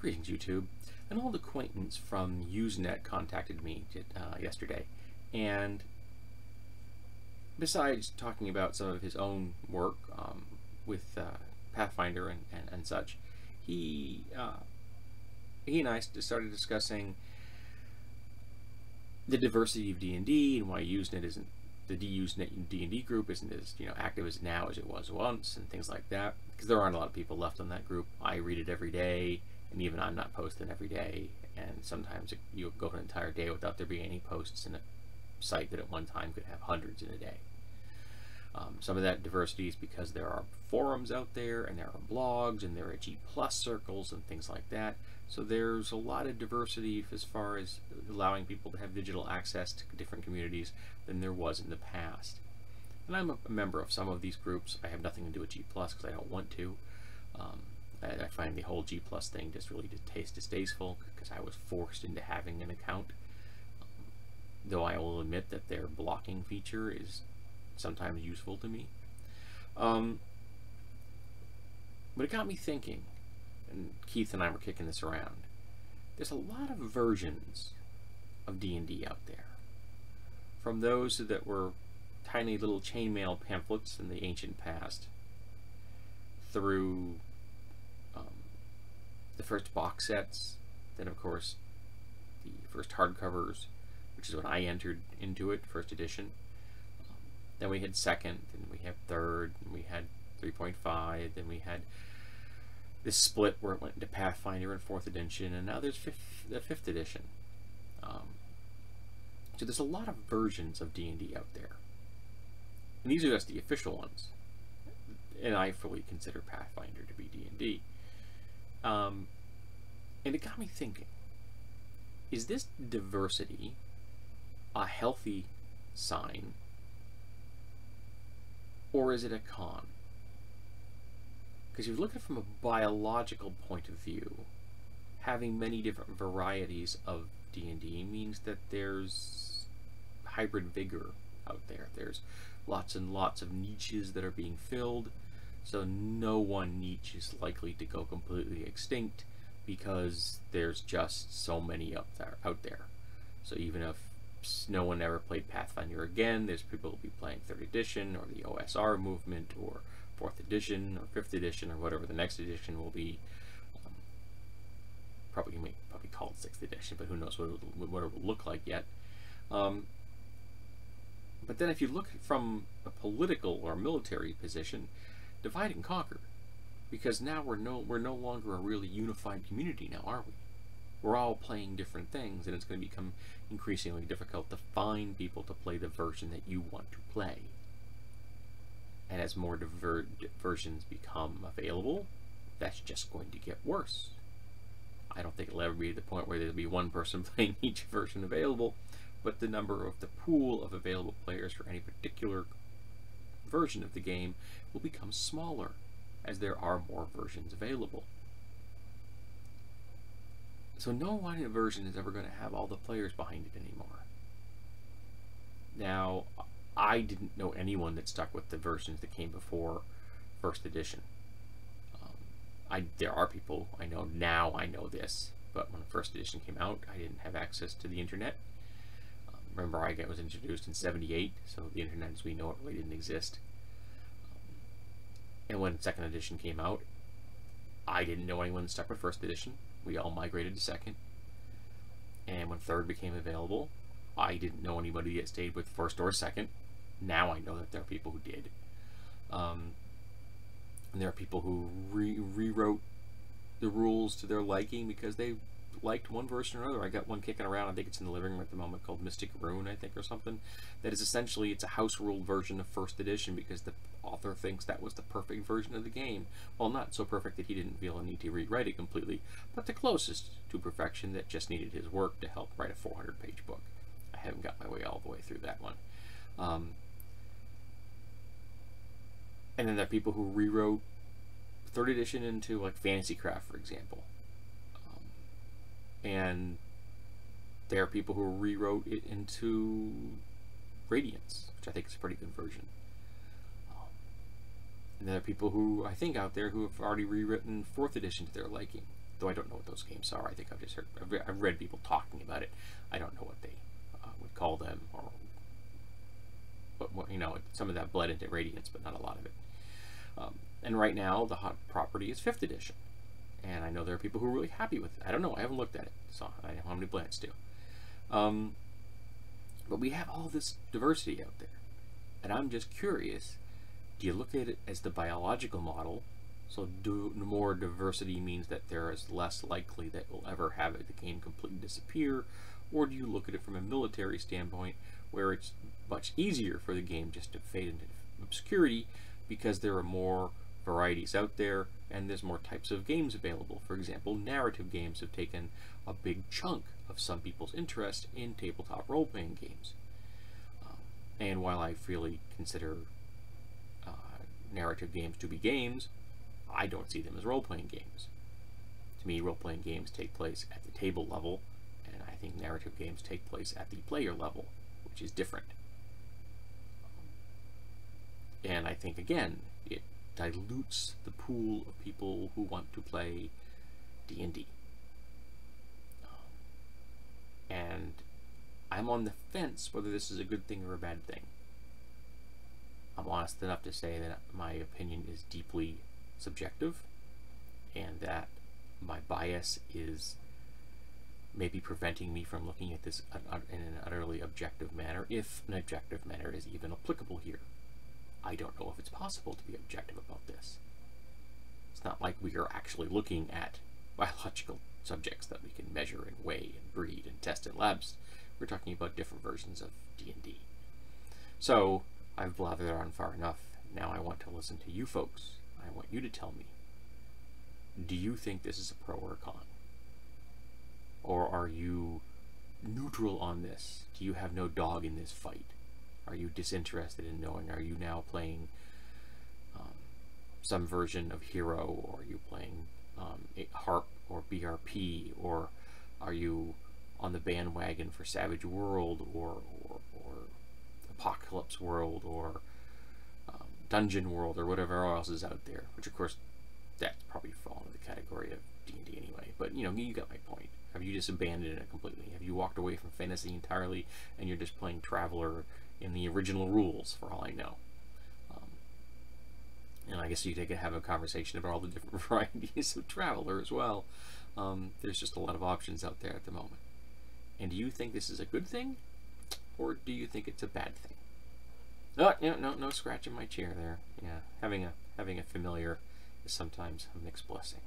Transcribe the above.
Greetings, YouTube. An old acquaintance from Usenet contacted me yesterday, and besides talking about some of his own work with Pathfinder and such, he and I started discussing the diversity of D&D and why Usenet isn't the Usenet D&D group isn't as active as now as it was once, and things like that, because there aren't a lot of people left on that group. I read it every day, and even I'm not posting every day, and sometimes you'll go an entire day without there being any posts in a site that at one time could have hundreds in a day. Some of that diversity is because there are forums out there, and there are blogs, and there are G+ circles and things like that. So there's a lot of diversity as far as allowing people to have digital access to different communities than there was in the past. And I'm a member of some of these groups. I have nothing to do with G+ because I don't want to. I find the whole G+ thing just really distasteful because I was forced into having an account. Though I will admit that their blocking feature is sometimes useful to me. But it got me thinking, and Keith and I were kicking this around. There's a lot of versions of D&D out there. From those that were tiny little chainmail pamphlets in the ancient past, through the first box sets, then of course the first hardcovers, which is when I entered into it, first edition. Then we had second, and we had third, and we had 3.5, then we had this split where it went into Pathfinder and 4th edition, and now there's the 5th edition. So there's a lot of versions of D&D out there. And these are just the official ones. And I fully consider Pathfinder to be D&D. And it got me thinking, is this diversity a healthy sign, or is it a con? Because if you look at it from a biological point of view, having many different varieties of D&D means that there's hybrid vigor out there. There's lots and lots of niches that are being filled, so no one niche is likely to go completely extinct because there's just so many out there. So even if no one ever played Pathfinder again, there's people who will be playing 3rd edition or the OSR movement or 4th edition or 5th edition or whatever the next edition will be. Probably call it 6th edition, but who knows what it will look like yet. But then if you look from a political or military position, divide and conquer, because now we're no longer a really unified community now, are we? We're all playing different things, and it's going to become increasingly difficult to find people to play the version that you want to play. And as more versions become available, that's just going to get worse. I don't think it'll ever be to the point where there'll be one person playing each version available, but the pool of available players for any particular version of the game will become smaller as there are more versions available. So no one version is ever going to have all the players behind it anymore. Now, I didn't know anyone that stuck with the versions that came before 1st edition. There are people I know now, I know this, but when 1st edition came out, I didn't have access to the internet. Remember, I was introduced in '78, so the internet as we know it really didn't exist. And when 2nd edition came out, I didn't know anyone that stuck with 1st edition. We all migrated to 2nd. And when 3rd became available, I didn't know anybody that stayed with 1st or 2nd. Now I know that there are people who did. And there are people who rewrote the rules to their liking because they liked one version or another. I got one kicking around, I think it's in the living room at the moment, called Mystic Rune, I think, or something. That is essentially, it's a house ruled version of 1st edition because the author thinks that was the perfect version of the game. Well, not so perfect that he didn't feel a need to rewrite it completely, but the closest to perfection that just needed his work to help write a 400-page book. I haven't got my way all the way through that one. And then there are people who rewrote 3rd edition into like Fantasycraft, for example. And there are people who rewrote it into Radiance, which I think is a pretty good version. And there are people who, I think, out there who have already rewritten 4th edition to their liking. though I don't know what those games are. I think I've just heard, I've read people talking about it. I don't know what they would call them, or what, you know, some of that bled into Radiance, but not a lot of it. And right now, the hot property is 5th edition, and I know there are people who are really happy with it. I don't know. I haven't looked at it, so I don't know how many plans do. But we have all this diversity out there, and I'm just curious, do you look at it as the biological model? So more diversity means that there is less likely that we'll ever have the game completely disappear, or do you look at it from a military standpoint, where it's much easier for the game just to fade into obscurity because there are more varieties out there and there's more types of games available? For example, narrative games have taken a big chunk of some people's interest in tabletop role-playing games. And while I freely consider narrative games to be games, I don't see them as role-playing games. To me, role-playing games take place at the table level, and I think narrative games take place at the player level, which is different. And I think, again, it dilutes the pool of people who want to play D&D. And I'm on the fence whether this is a good thing or a bad thing. I'm honest enough to say that my opinion is deeply subjective, and that my bias is maybe preventing me from looking at this in an utterly objective manner, if an objective manner is even applicable here. I don't know if it's possible to be objective about this. It's not like we are actually looking at biological subjects that we can measure and weigh and breed and test in labs. We're talking about different versions of D&D. So I've blathered on far enough. Now I want to listen to you folks. I want you to tell me, do you think this is a pro or a con? Or are you neutral on this? Do you have no dog in this fight? Are you disinterested in knowing? Are you now playing some version of Hero, or are you playing HARP or BRP, or are you on the bandwagon for Savage World or Apocalypse World or Dungeon World or whatever else is out there? Which, of course, that's probably fall into the category of D&D anyway. But you know, you got my point. Have you just abandoned it completely? Have you walked away from fantasy entirely, and you're just playing Traveler in the original rules, for all I know? And I guess you could have a conversation about all the different varieties of Traveler as well. There's just a lot of options out there at the moment. And do you think this is a good thing, or do you think it's a bad thing? Oh, yeah, no scratch in my chair there. Yeah, having a familiar is sometimes a mixed blessing.